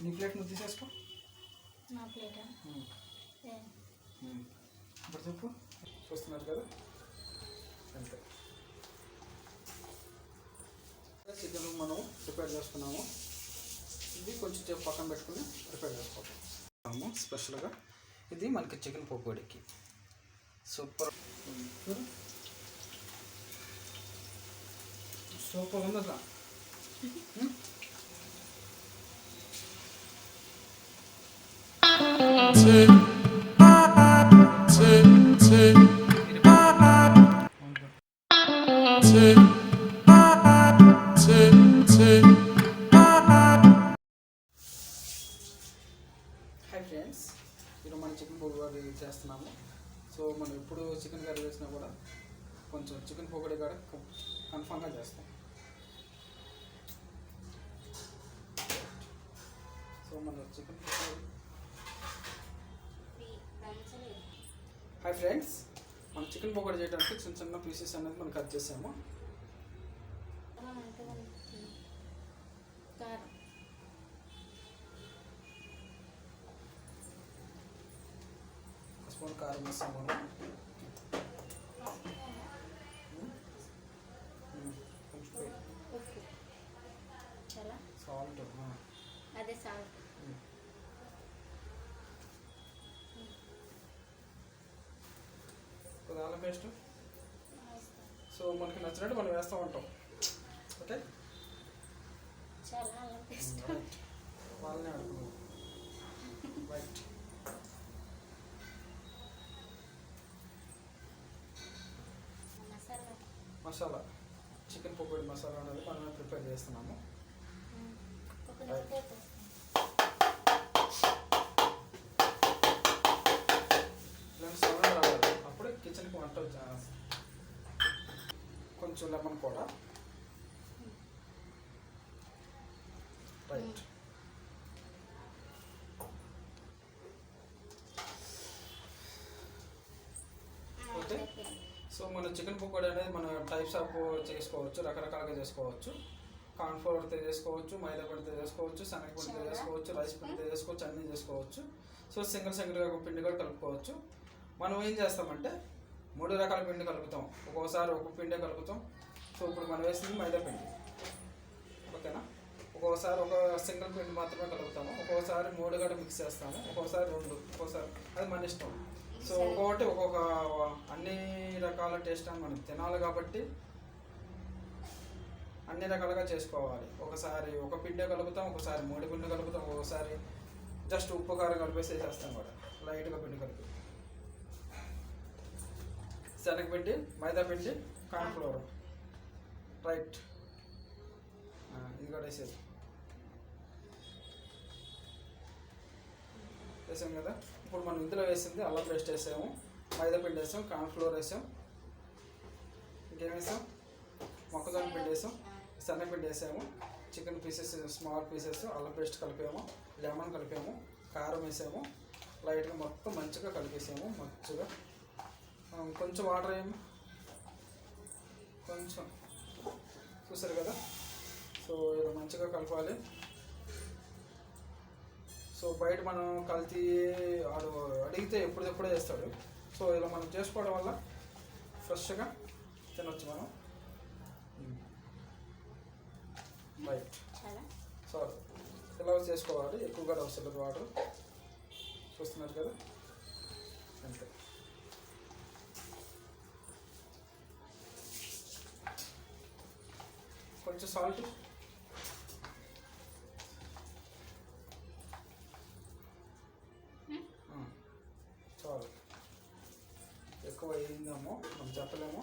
నీ ప్లేట్ నువ్వు తీసేసుకో. నా ప్లేటా? ఇప్పుడు చెప్పు. చూస్తున్నారు కదా, అంతే. చికెన్ మనం ప్రిపేర్ చేసుకున్నాము. ఇది కొంచెం సేపు పక్కన పెట్టుకుని ప్రిపేర్ చేసుకోవాలి స్పెషల్గా. ఇది మనకి చికెన్ పకోడీకి సూపర్ సూపర్ ఉంది అసలు. హాయ్ ఫ్రెండ్స్, ఈరోజు మనం చికెన్ పకోడీ చేస్తున్నాము. సో మనం ఎప్పుడు చికెన్ కర్రీ చేసినా కూడా కొంచెం చికెన్ పకోడీ కూడా కన్ఫామ్గా చేస్తాం. సో మన చికెన్ పకోడీ. హాయ్ ఫ్రెండ్స్, మనం చికెన్ పకోడీ చేయడానికి చిన్న చిన్న పీసెస్ అనేది మనం కట్ చేసాము. స్పూన్ కారం వేస్తాము. సాల్ట్, అదే సాల్ట్. అల్లం పేస్ట్. సో మనకి నచ్చినట్టు మనం వేస్తూ ఉంటాం. ఓకే, చాలా అల్లం పేస్ట్. వాళ్ళనే అడుగుతున్నాం. రైట్. మసాలా, చికెన్ పకోడీ మసాలా అనేది మనమే ప్రిపేర్ చేస్తున్నాము. సౌండ్ రావాలి, అప్పుడే కిచెన్కి వంట వచ్చి. కొంచెం లెమన్ కూడా. రైట్. ఓకే, సో మన చికెన్ పకోడీ అనేది మన టైప్స్ ఆఫ్ చేసుకోవచ్చు, రకరకాలుగా చేసుకోవచ్చు. కార్న్ ఫ్లోర్తో చేసుకోవచ్చు, మైదా పిండితో చేసుకోవచ్చు, శనగపిండితో చేసుకోవచ్చు, రైస్ పిండితో చేసుకోవచ్చు, అన్నీ చేసుకోవచ్చు. సో సింగిల్గా పిండి కూడా కలుపుకోవచ్చు. మనం ఏం చేస్తామంటే 3 రకాల పిండి కలుపుతాం, ఒక్కోసారి ఒక పిండే కలుపుతాం. సో ఇప్పుడు మనం వేసింది మైదా పిండి, ఓకేనా. ఒక్కోసారి ఒక సింగిల్ పిండి మాత్రమే కలుపుతాము, ఒక్కోసారి 3 కూడా మిక్స్ చేస్తాము, ఒక్కోసారి 2, ఒక్కోసారి అది మన ఇష్టం. సో ఒక్కొక్కటి ఒక్కొక్క అన్ని రకాల టేస్ట్ అని మనం తినాలి కాబట్టి అన్ని రకాలుగా చేసుకోవాలి. ఒకసారి ఒక పిండి కలుపుతాం, ఒకసారి 3 పిండి కలుపుతాం, ఒకసారి జస్ట్ ఉప్పు కారం కలిపేసి చేస్తాం కూడా, లైట్గా పిండి కలిపి. శనగపిండి, మైదా పిండి, కార్న్ ఫ్లోర్. రైట్, ఇది కూడా వేసాం కదా. ఇప్పుడు మనం ఇందులో వేసింది అల్లం పేస్ట్ వేసాము, మైదా పిండి వేసాం, కార్న్ ఫ్లోర్ వేసాం, ఇంకేం వేసాం, మొక్కజొన్న పిండి వేసాం, శనగపిండి వేసాము, చికెన్ పీసెస్ స్మాల్ పీసెస్, అల్లం పేస్ట్ కలిపాము, లెమన్ కలిపాము, కారం వేసాము, లైట్గా మొత్తం మంచిగా కలిపేసాము. మంచిగా కొంచెం వాటర్ వేయము, కొంచెం చూసారు కదా. సో ఇలా మంచిగా కలపాలి. సో బయట మనం కల్తీ వాడు అడిగితే ఎప్పుడెప్పుడే చేస్తాడు. సో ఇలా మనం చేసుకోవడం వల్ల ఫ్రెష్గా తినొచ్చు మనం. రైట్. సో ఇలా చేసుకోవాలి, ఎక్కువగా అవసరం వాటర్. చూస్తున్నారు కదా, అంతే. కొంచెం సాల్ట్, చాలు. ఎక్కువ అయిందేమో మనం చెప్పలేము.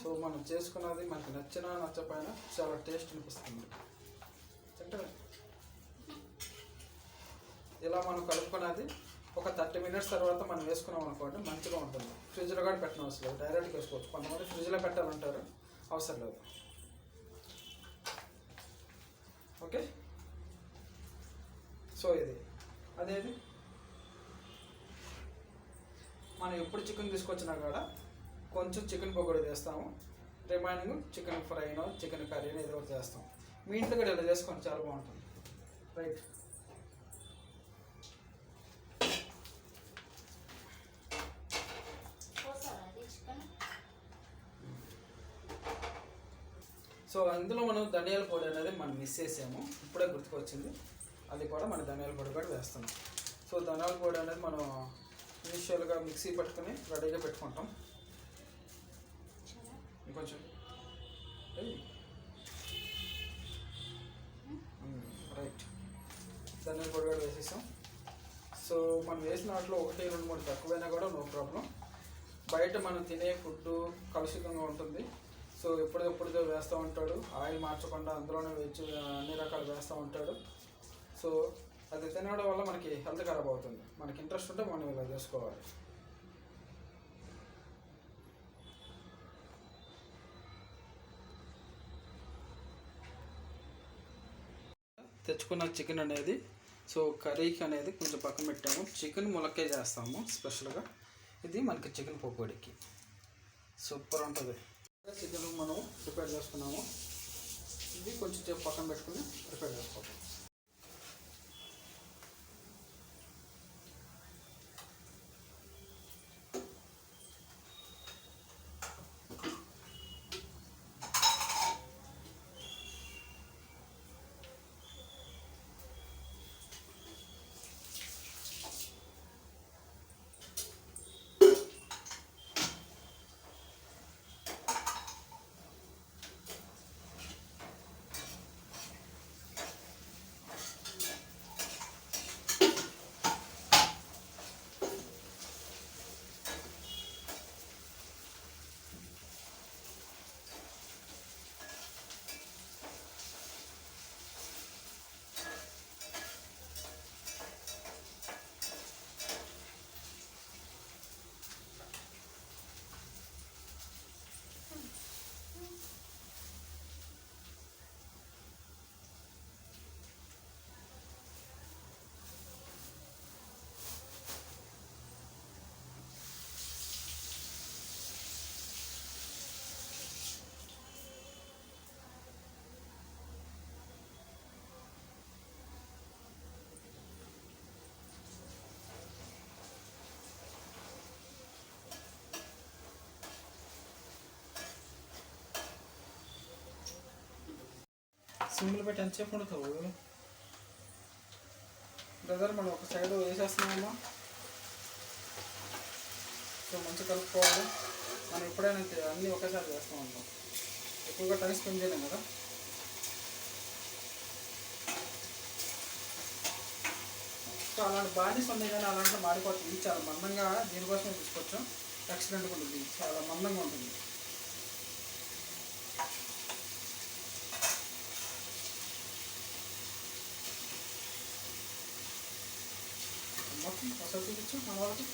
సో మనం చేసుకున్నది మనకి నచ్చినా నచ్చపోయినా చాలా టేస్ట్ అనిపిస్తుంది. అంటే ఇలా మనం కలుపుకున్నది ఒక 30 minutes తర్వాత మనం వేసుకున్నాం అనుకోండి, మంచిగా ఉంటుంది. ఫ్రిడ్జ్లో కూడా పెట్టిన అవసరం లేదు, డైరెక్ట్గా వేసుకోవచ్చు. కొంతమంది ఫ్రిడ్జ్లో పెట్టాలంటారు, అవసరం లేదు. ఓకే, సో ఇది అదేది మనం ఎప్పుడు చికెన్ తీసుకొచ్చినా కూడా కొంచెం చికెన్ పకోడీ చేస్తాము, రిమైనింగ్ చికెన్ ఫ్రైనో చికెన్ కర్రీనో ఏదో ఒకటి చేస్తాం. మీ ఇంట్లో కూడా ఇలా చేసుకోండి, చాలా బాగుంటుంది. రైట్. సో అందులో మనం ధనియాల పొడి అనేది మనం మిస్ చేసాము, ఇప్పుడే గుర్తుకొచ్చింది. అది కూడా మన ధనియాల పొడి కూడా వేస్తున్నాం. సో ధనియాల పొడి అనేది మనం ఇనిషియల్గా మిక్సీ పట్టుకుని రెడీగా పెట్టుకుంటాం. ఇంకొంచెం రైట్, ధనియాల పొడి కూడా వేసేసాం. సో మనం వేసిన వాటిలో 1, 2, 3 తక్కువైనా కూడా నో ప్రాబ్లం. బయట మనం తినే ఫుడ్ కలుషితంగా ఉంటుంది. సో ఎప్పుడెప్పుడుదో వేస్తూ ఉంటాడు, ఆయిల్ మార్చకుండా అందులోనే వేచి అన్ని రకాలు వేస్తూ ఉంటాడు. సో అది తినడం వల్ల మనకి హెల్త్ ఖరాబ్ అవుతుంది. మనకి ఇంట్రెస్ట్ ఉంటే మనం ఇలా చేసుకోవాలి. తెచ్చుకున్న చికెన్ అనేది సో కర్రీకి అనేది కొంచెం పక్కన పెట్టాము. చికెన్ ములక్కాయ చేస్తాము స్పెషల్గా. ఇది మనకి చికెన్ పకోడీకి సూపర్ ఉంటుంది. చికెన్ మనం ప్రిపేర్ చేసుకున్నాము. ఇది కొంచెం సేపు పక్కన పెట్టుకుని ప్రిపేర్ చేసుకోవాలి. సిమ్లు పెట్టి ఎంతసేపు ఉడుతావు బ్రదర్? మనం ఒక సైడ్ వేసేస్తున్నామమ్మా. సో మంచిగా కలుపుకోవాలి. మనం ఎప్పుడైనా అన్నీ ఒకేసారి వేస్తూ ఉంటాం, ఎక్కువగా టైం స్పెండ్ చేయలేం కదా. సో అలాంటి బాడీస్ ఉన్నాయి కానీ అలాంటి మాడిపోతుంది. చాలా మందంగా దీనికోసమే తీసుకొచ్చాం. ఎక్సలెంట్గా ఉంటుంది, చాలా మందంగా ఉంటుంది. మొత్తం ఒకసారి చూపించు మన వాళ్ళకి.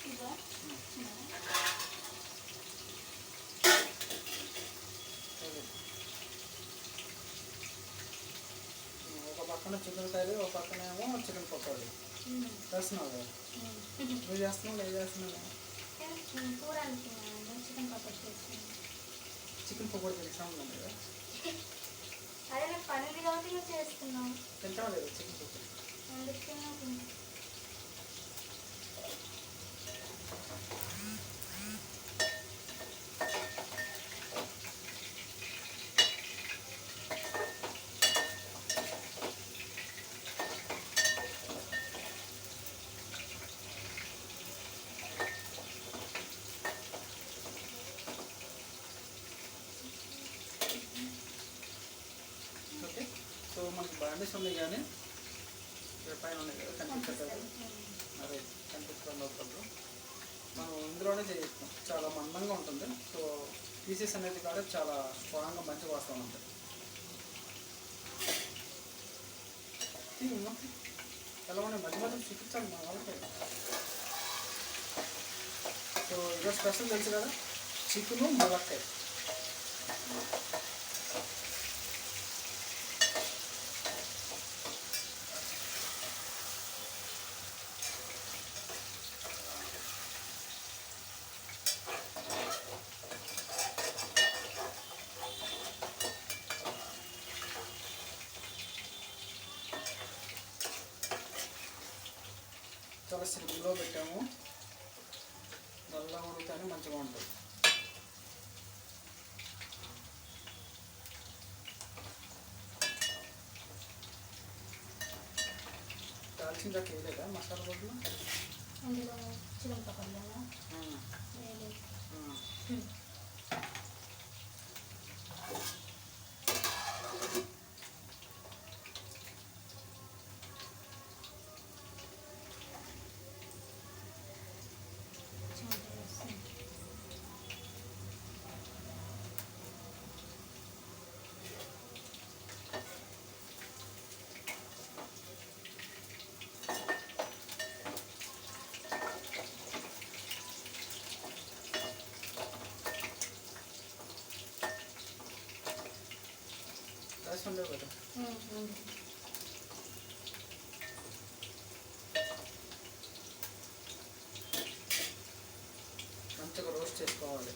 ఇదా ఒక పక్కన చికెన్ కర్రీ, ఒక పక్కన ఏమో చికెన్ పకోడీ చేస్తున్నావు కదా. నువ్వు చేస్తున్నావు, నేను చేస్తున్నాను. కూర అనుకున్నాను, చికెన్ పకోడీ చేస్తున్నాను. చికెన్ పకోడీ తింటాను కదా. అదే నాకు పని కాబట్టి నువ్వు చేస్తున్నావు. తింటావు లేదా చికెన్ పకోడీ? అందుకే నాకు ఓకే. సో మనకి బాండీస్ ఉన్నాయి కానీ ఇక్కడ పైన ఉన్నాయి కదా, కనిపించట్లేదు. అదే కనిపిస్తుంది లోపల. మనం ఇందులోనే చేయిస్తాం, చాలా మందంగా ఉంటుంది. సో పీసెస్ అనేది కూడా చాలా స్ట్రాంగ్గా మంచిగా వస్తూ ఉంటాయి. ఎలా ఉన్నాయి మధ్య మధ్య చూపించాలి మన వాళ్ళకి. సో ఇదో స్పెషల్ తెలుసు కదా, చికెను ములక్కాయ. చాలా సిమ్లో పెట్టాము, నల్లగా ఉడికితేనే మంచిగా ఉంటుంది. దాల్చిన చెక్క వేయలేదా మసాలా పొడిలో? అందులో చికెన్ పకోడీలో వేయలేదు. రైస్ ఉండేవి కదా. మంచిగా రోస్ట్ చేసుకోవాలి.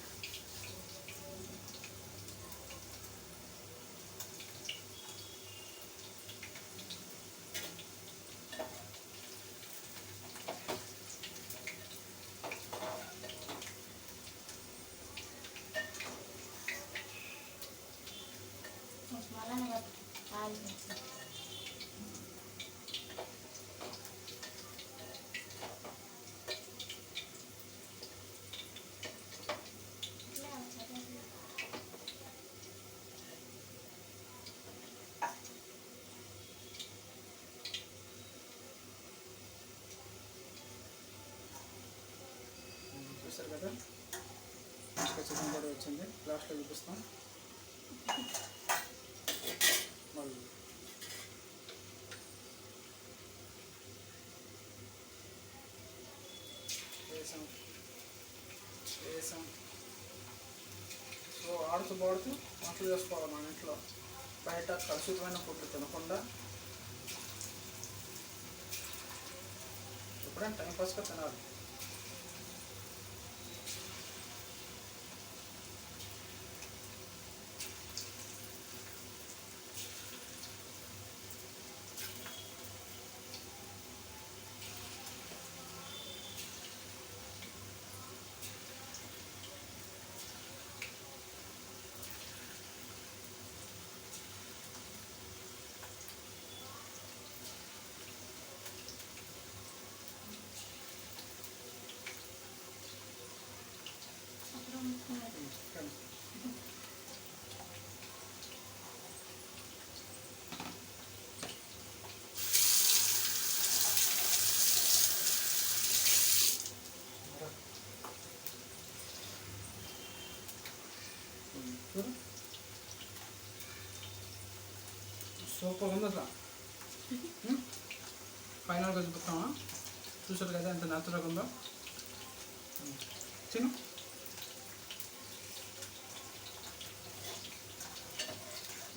చూసారు కదా, ఇంకా చికెన్ కూడా వచ్చింది. లాస్ట్లో చూపిస్తాం. మళ్ళీ వేసాం వేసాం. సో ఆడుతూ పాడుతూ వంటలు చేసుకోవాలి మన ఇంట్లో. బయట కలుషితమైన ఫుడ్ తినకుండా ఎప్పుడైనా టైంపాస్గా తినాలి. సూపర్ ఉంది అసలు. ఫైనల్గా చూపిస్తామా? చూసారు కదా ఎంత న్యాచురల్గా ఉందో. తిను.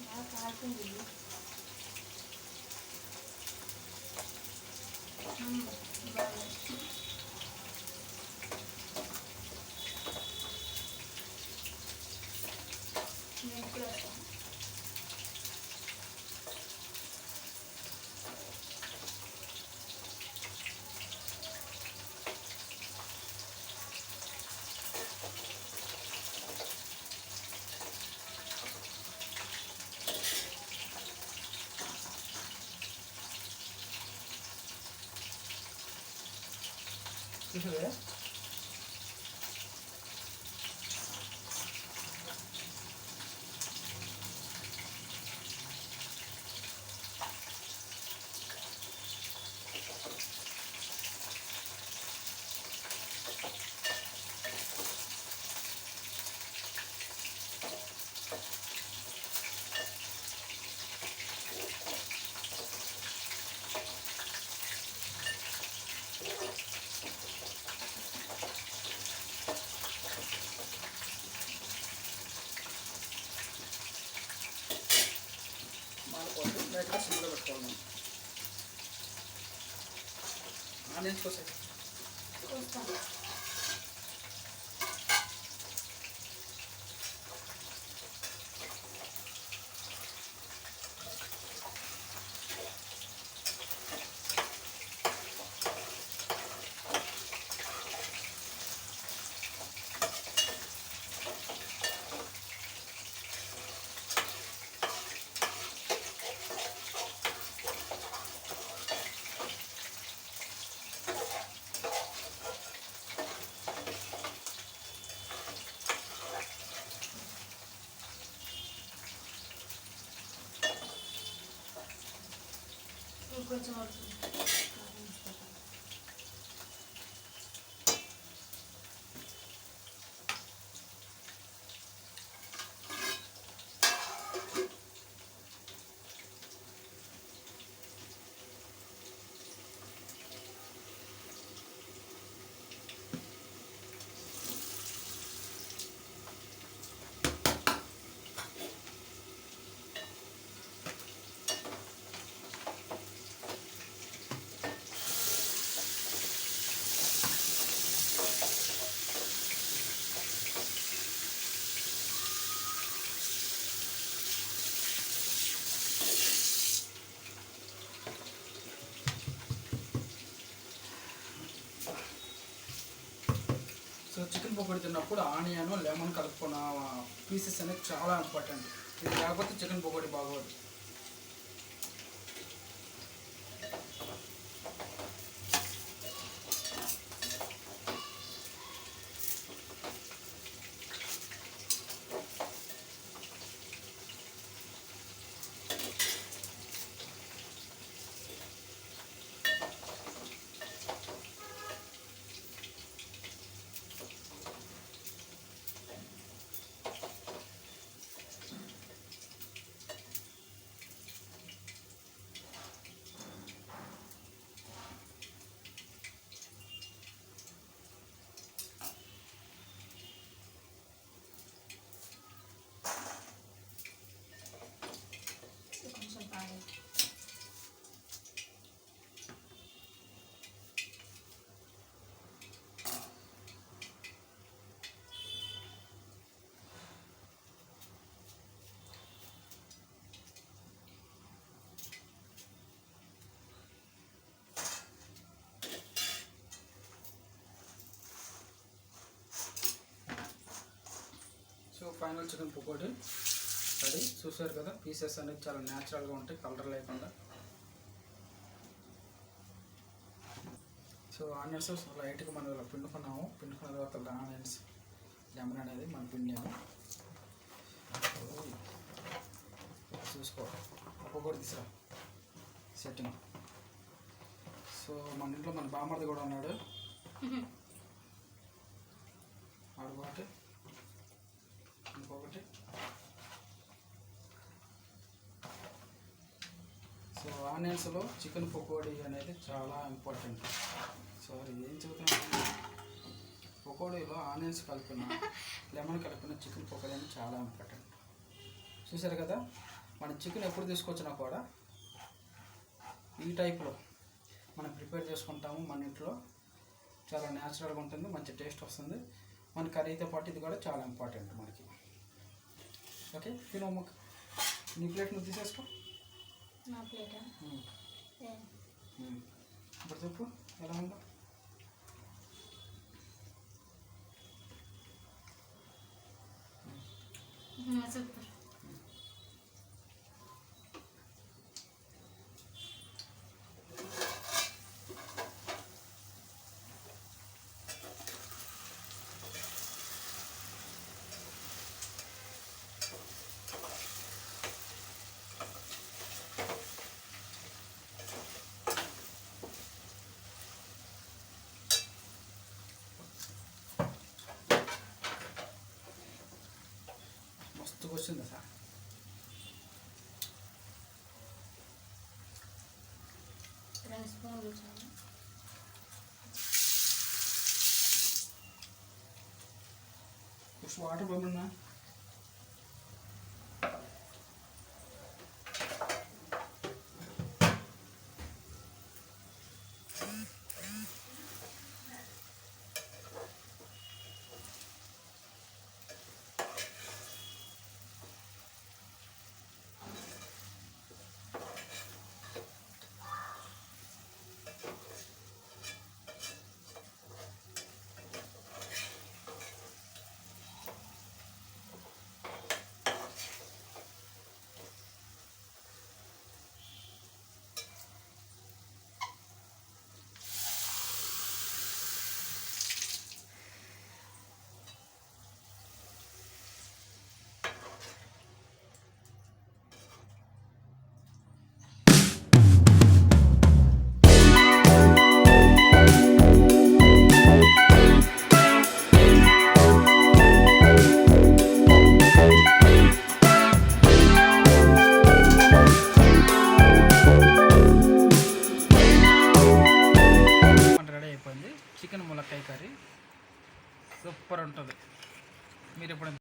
బాగా కాలుతుంది. బాగుంది. నేను కూడా వస్తాను. చూసావే? మాడిపోతే లైట్గా సిమ్లో పెట్టుకోవాలి మనం. ఆనియన్స్ కోసం చూస్తాను. ఇంకొంచెం అవుతుంది. సో చికెన్ పకోడీ తిన్నప్పుడు ఆనియన్ లెమన్ కలుపుకున్న పీసెస్ అనేది చాలా ఇంపార్టెంట్. ఇది లేకపోతే చికెన్ పకోడీ బాగోదు. కొంచెం పాలు. So final chicken pakodi ready. చూసారు కదా, పీసెస్ అనేది చాలా న్యాచురల్గా ఉంటాయి, కలర్ లేకుండా. సో ఆనియన్స్ లైట్గా మనం ఇలా పిండుకున్నాము. పిండుకున్న తర్వాత ఆనియన్స్ లెమన్ అనేది మనం పిండాము. చూసుకో, పకోడీ తీసురా సెట్టింగ్. సో మన ఇంట్లో మన బామ్మర్ది కూడా ఉన్నాడు. ఆడబోటి ఇంకొకటి. సో ఆనియన్స్లో చికెన్ పకోడీ అనేది చాలా ఇంపార్టెంట్. సో అది ఏం చెబుతున్నాను, పకోడీలో ఆనియన్స్ కలిపిన లెమన్ కలిపిన చికెన్ పకోడీ అనేది చాలా ఇంపార్టెంట్. చూసారు కదా, మన చికెన్ ఎప్పుడు తీసుకొచ్చినా కూడా ఈ టైప్లో మనం ప్రిపేర్ చేసుకుంటాము. మన ఇంట్లో చాలా న్యాచురల్గా ఉంటుంది, మంచి టేస్ట్ వస్తుంది. మన కర్రీతో పాటు ఇది కూడా చాలా ఇంపార్టెంట్ మనకి. ఓకే, తినమ్మ, నీ ప్లేట్ నువ్వు తీసేసుకో. నా ప్లేటా? ఇప్పుడు చెప్పు ఎలా ఉందో. సూపర్. మస్తుగా వచ్చింది సార్. రెండు స్పూన్లు చాలు. కొంచెం వాటర్ పంపినా.